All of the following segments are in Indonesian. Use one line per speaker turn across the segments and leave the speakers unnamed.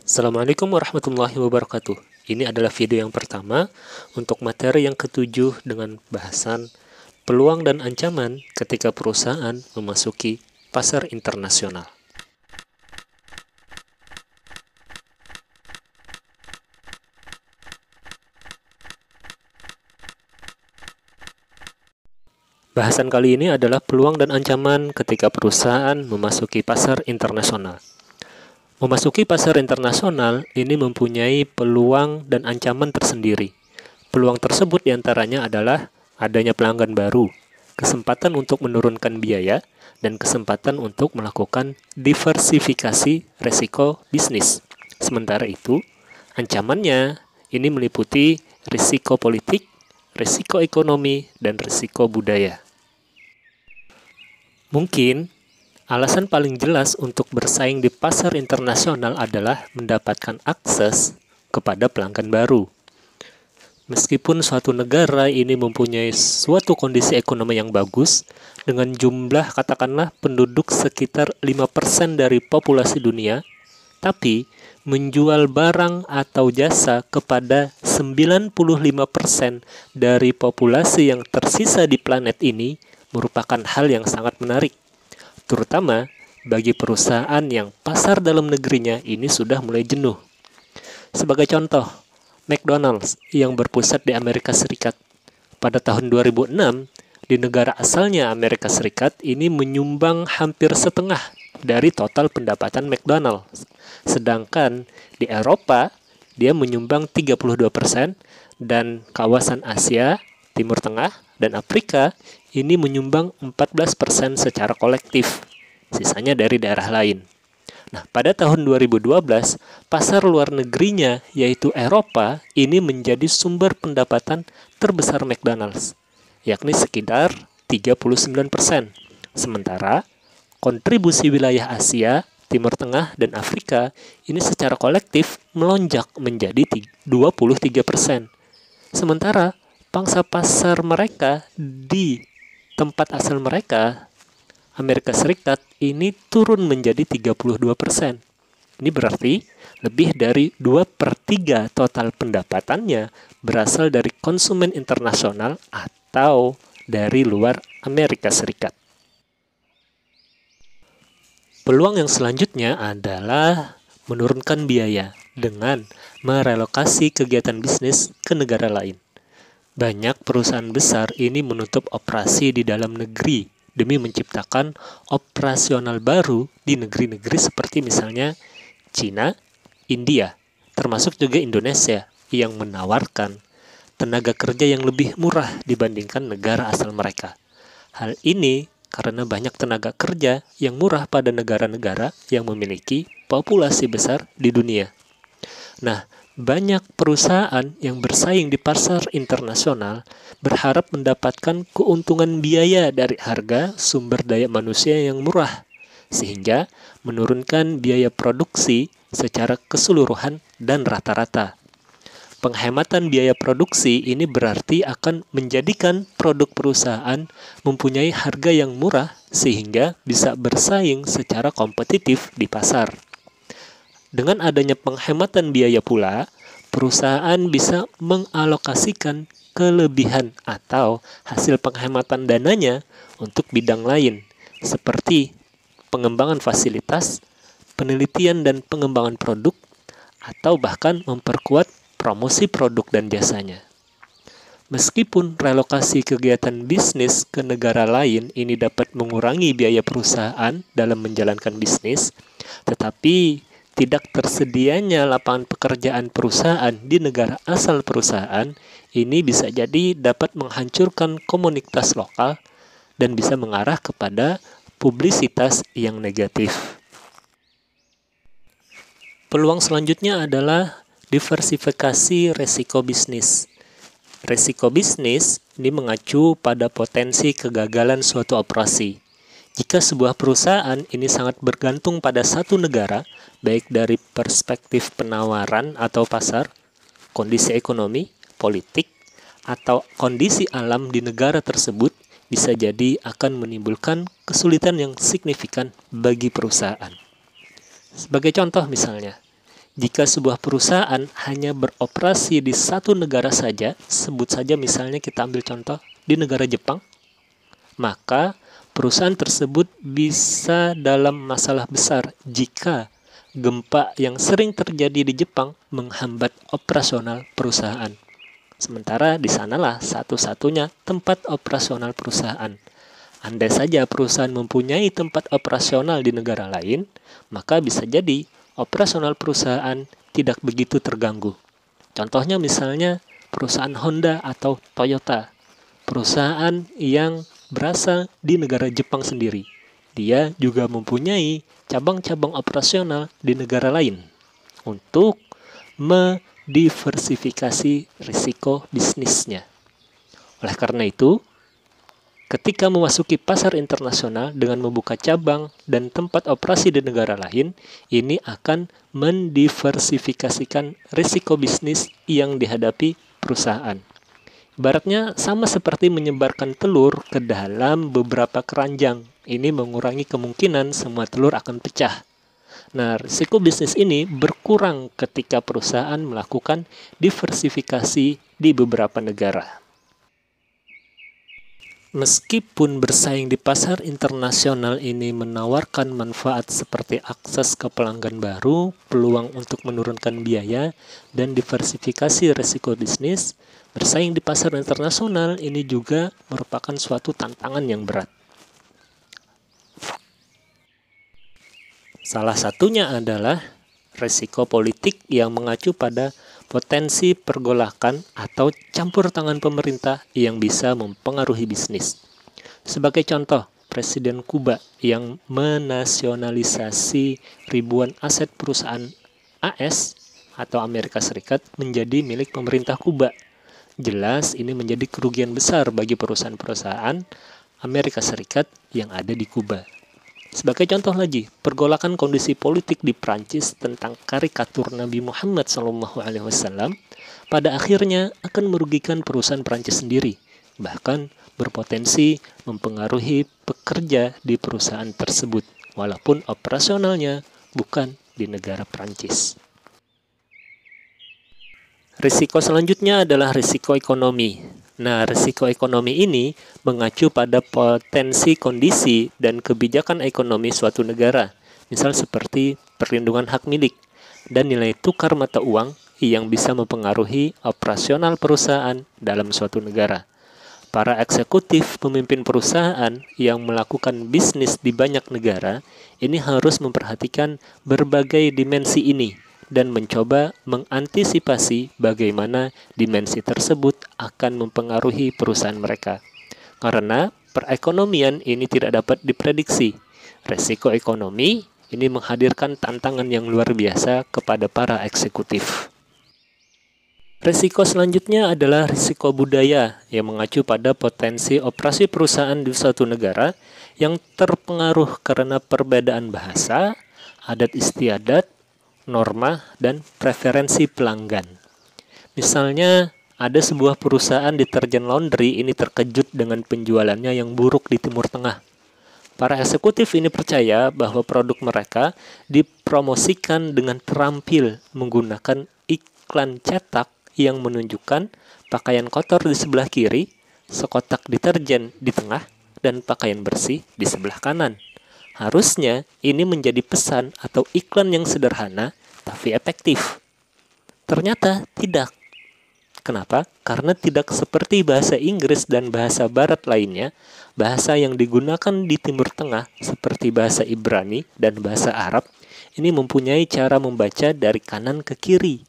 Assalamualaikum warahmatullahi wabarakatuh. Ini adalah video yang pertama untuk materi yang ketujuh dengan bahasan peluang dan ancaman ketika perusahaan memasuki pasar internasional. Bahasan kali ini adalah peluang dan ancaman ketika perusahaan memasuki pasar internasional. Memasuki pasar internasional ini mempunyai peluang dan ancaman tersendiri. Peluang tersebut diantaranya adalah adanya pelanggan baru, kesempatan untuk menurunkan biaya, dan kesempatan untuk melakukan diversifikasi resiko bisnis. Sementara itu, ancamannya ini meliputi risiko politik, risiko ekonomi, dan risiko budaya. Mungkin alasan paling jelas untuk bersaing di pasar internasional adalah mendapatkan akses kepada pelanggan baru. Meskipun suatu negara ini mempunyai suatu kondisi ekonomi yang bagus, dengan jumlah katakanlah penduduk sekitar 5% dari populasi dunia, tapi menjual barang atau jasa kepada 95% dari populasi yang tersisa di planet ini merupakan hal yang sangat menarik. Terutama bagi perusahaan yang pasar dalam negerinya ini sudah mulai jenuh. Sebagai contoh, McDonald's yang berpusat di Amerika Serikat pada tahun 2006 di negara asalnya Amerika Serikat ini menyumbang hampir setengah dari total pendapatan McDonald's. Sedangkan di Eropa dia menyumbang 32% dan kawasan Asia, Timur Tengah, dan Afrika ini menyumbang 14% secara kolektif, sisanya dari daerah lain. Nah, pada tahun 2012, pasar luar negerinya, yaitu Eropa, ini menjadi sumber pendapatan terbesar McDonald's, yakni sekitar 39%. Sementara, kontribusi wilayah Asia, Timur Tengah, dan Afrika ini secara kolektif melonjak menjadi 23%. Sementara, pangsa pasar mereka di tempat asal mereka, Amerika Serikat, ini turun menjadi 32%. Ini berarti lebih dari 2/3 total pendapatannya berasal dari konsumen internasional atau dari luar Amerika Serikat. Peluang yang selanjutnya adalah menurunkan biaya dengan merelokasi kegiatan bisnis ke negara lain. Banyak perusahaan besar ini menutup operasi di dalam negeri demi menciptakan operasional baru di negeri-negeri seperti misalnya Cina, India, termasuk juga Indonesia yang menawarkan tenaga kerja yang lebih murah dibandingkan negara asal mereka. Hal ini karena banyak tenaga kerja yang murah pada negara-negara yang memiliki populasi besar di dunia. Nah, banyak perusahaan yang bersaing di pasar internasional berharap mendapatkan keuntungan biaya dari harga sumber daya manusia yang murah, sehingga menurunkan biaya produksi secara keseluruhan dan rata-rata. Penghematan biaya produksi ini berarti akan menjadikan produk perusahaan mempunyai harga yang murah sehingga bisa bersaing secara kompetitif di pasar. Dengan adanya penghematan biaya pula, perusahaan bisa mengalokasikan kelebihan atau hasil penghematan dananya untuk bidang lain, seperti pengembangan fasilitas, penelitian dan pengembangan produk, atau bahkan memperkuat promosi produk dan jasanya. Meskipun relokasi kegiatan bisnis ke negara lain ini dapat mengurangi biaya perusahaan dalam menjalankan bisnis, tetapi tidak tersedianya lapangan pekerjaan perusahaan di negara asal perusahaan ini bisa jadi dapat menghancurkan komunitas lokal dan bisa mengarah kepada publisitas yang negatif. Peluang selanjutnya adalah diversifikasi resiko bisnis. Resiko bisnis ini mengacu pada potensi kegagalan suatu operasi. Jika sebuah perusahaan ini sangat bergantung pada satu negara, baik dari perspektif penawaran atau pasar, kondisi ekonomi, politik, atau kondisi alam di negara tersebut, bisa jadi akan menimbulkan kesulitan yang signifikan bagi perusahaan. Sebagai contoh misalnya, Jika sebuah perusahaan hanya beroperasi di satu negara saja, sebut saja misalnya kita ambil contoh di negara Jepang, maka perusahaan tersebut bisa dalam masalah besar jika gempa yang sering terjadi di Jepang menghambat operasional perusahaan. Sementara di sanalah satu-satunya tempat operasional perusahaan. Andai saja perusahaan mempunyai tempat operasional di negara lain, maka bisa jadi operasional perusahaan tidak begitu terganggu. Contohnya misalnya perusahaan Honda atau Toyota, perusahaan yang berasal di negara Jepang sendiri. Dia juga mempunyai cabang-cabang operasional di negara lain untuk diversifikasi risiko bisnisnya. Oleh karena itu, ketika memasuki pasar internasional dengan membuka cabang dan tempat operasi di negara lain, ini akan mendiversifikasikan risiko bisnis yang dihadapi perusahaan. Ibaratnya sama seperti menyebarkan telur ke dalam beberapa keranjang. Ini mengurangi kemungkinan semua telur akan pecah. Nah, risiko bisnis ini berkurang ketika perusahaan melakukan diversifikasi di beberapa negara. Meskipun bersaing di pasar internasional ini menawarkan manfaat seperti akses ke pelanggan baru, peluang untuk menurunkan biaya, dan diversifikasi risiko bisnis, bersaing di pasar internasional ini juga merupakan suatu tantangan yang berat. Salah satunya adalah risiko politik yang mengacu pada potensi pergolakan atau campur tangan pemerintah yang bisa mempengaruhi bisnis. Sebagai contoh, Presiden Kuba yang menasionalisasi ribuan aset perusahaan AS atau Amerika Serikat menjadi milik pemerintah Kuba. Jelas ini menjadi kerugian besar bagi perusahaan-perusahaan Amerika Serikat yang ada di Kuba. Sebagai contoh lagi, pergolakan kondisi politik di Prancis tentang karikatur Nabi Muhammad SAW pada akhirnya akan merugikan perusahaan Prancis sendiri, bahkan berpotensi mempengaruhi pekerja di perusahaan tersebut, walaupun operasionalnya bukan di negara Prancis. Risiko selanjutnya adalah risiko ekonomi. Nah, risiko ekonomi ini mengacu pada potensi kondisi dan kebijakan ekonomi suatu negara, misal seperti perlindungan hak milik dan nilai tukar mata uang yang bisa mempengaruhi operasional perusahaan dalam suatu negara. Para eksekutif pemimpin perusahaan yang melakukan bisnis di banyak negara ini harus memperhatikan berbagai dimensi ini dan mencoba mengantisipasi bagaimana dimensi tersebut akan mempengaruhi perusahaan mereka. Karena perekonomian ini tidak dapat diprediksi. Risiko ekonomi ini menghadirkan tantangan yang luar biasa kepada para eksekutif. Risiko selanjutnya adalah risiko budaya yang mengacu pada potensi operasi perusahaan di suatu negara yang terpengaruh karena perbedaan bahasa, adat istiadat, norma, dan preferensi pelanggan. Misalnya, ada sebuah perusahaan deterjen laundry ini terkejut dengan penjualannya yang buruk di Timur Tengah. Para eksekutif ini percaya bahwa produk mereka dipromosikan dengan terampil menggunakan iklan cetak yang menunjukkan pakaian kotor di sebelah kiri, sekotak deterjen di tengah, dan pakaian bersih di sebelah kanan. Harusnya ini menjadi pesan atau iklan yang sederhana tapi efektif. Ternyata tidak. Kenapa? Karena tidak seperti bahasa Inggris dan bahasa Barat lainnya, bahasa yang digunakan di Timur Tengah seperti bahasa Ibrani dan bahasa Arab ini mempunyai cara membaca dari kanan ke kiri.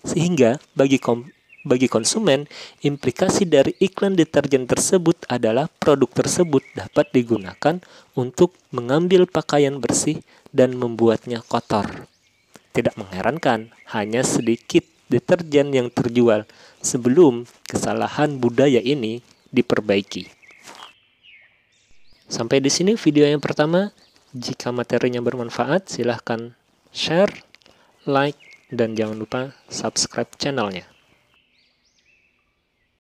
Sehingga bagi konsumen, implikasi dari iklan deterjen tersebut adalah produk tersebut dapat digunakan untuk mengambil pakaian bersih dan membuatnya kotor. Tidak mengherankan, hanya sedikit deterjen yang terjual sebelum kesalahan budaya ini diperbaiki. Sampai di sini video yang pertama. Jika materinya bermanfaat, silahkan share, like, dan jangan lupa subscribe channelnya.